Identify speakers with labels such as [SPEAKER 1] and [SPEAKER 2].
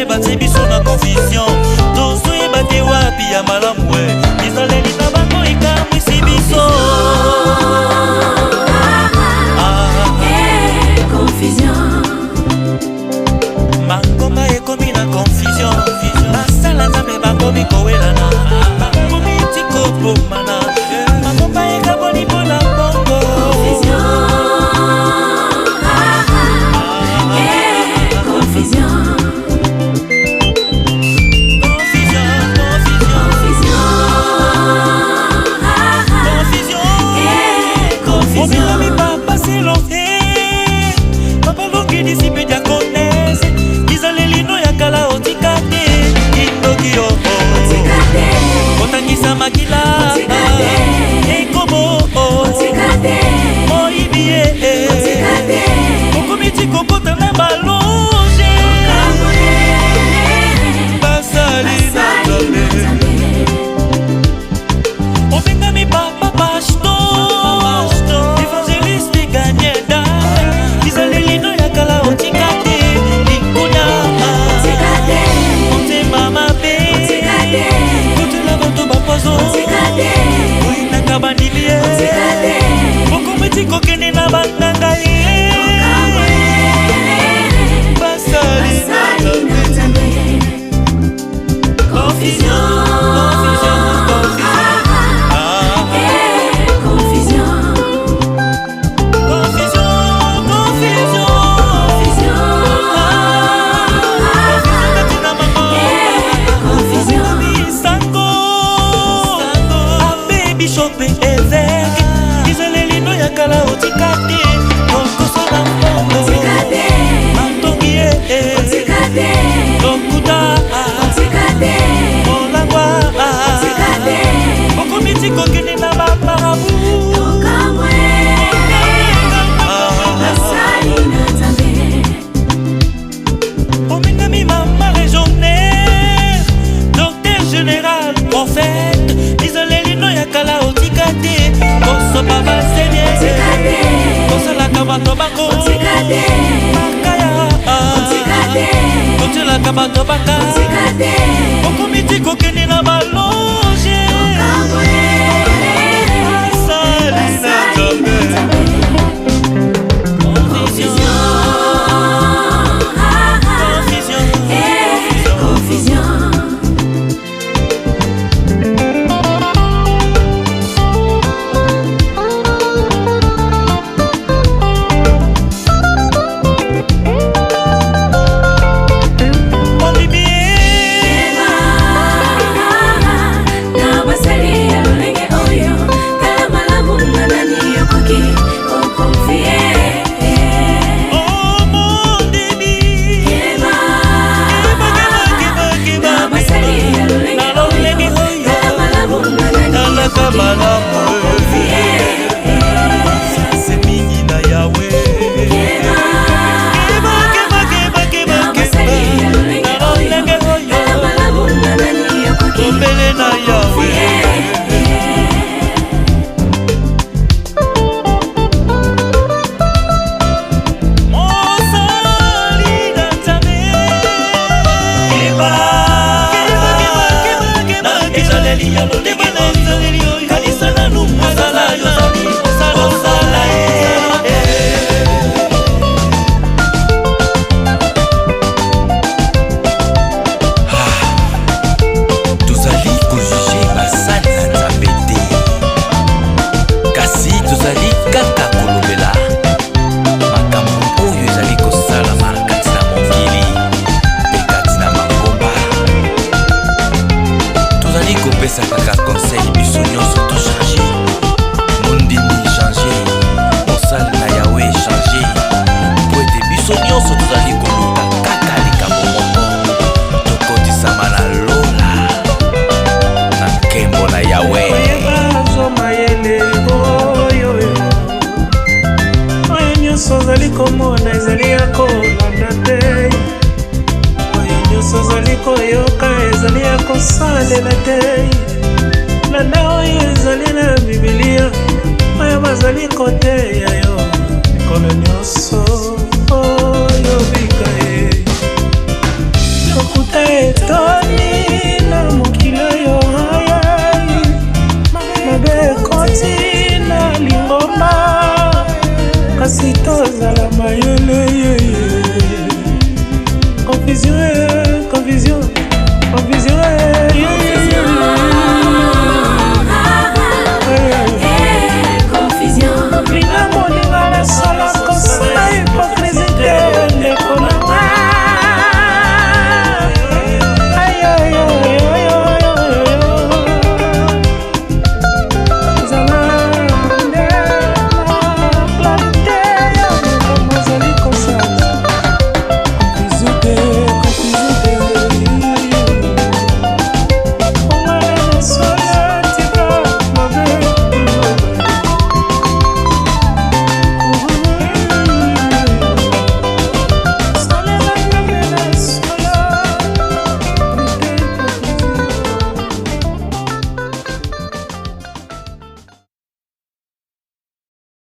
[SPEAKER 1] Nzambe batie biso na confusion. Tozoyeba te wapi ya malamu we. Bizaleli na bango ekamwisi biso.
[SPEAKER 2] Confusion.
[SPEAKER 1] Mangomba ekomi na confusion. Basala Nzambe bakomi kowelana. Bakomi tikopomana. Mangomba ekaboni mpona bongo. Makila ekomo moibie okomiti kokota na balonge basali na Nzambe obengami papa pastor evangeliste Ganyeda izalelino ya kala otikate likuna motema mabe kotela bato bapozo oina kabanilie okomiti kokende na banganga ye basali na Nzambe. Confusion. Bishop évêque izalelino ya kala otikate okosala mpongo matongie lokuta olangwa okomiti kokende na bamarabu omingami mama légionnaire docteur général prophète izalelino ya kala otikate kosopa basemie kosalaka bato bango makaya kotelaka bato baka okomiti kokende na balonge asali na Nzambe.
[SPEAKER 3] kosalela te landa oyo ezali na Biblia oyo bazali koteya yo mikolo nyonso oyo bika ye eto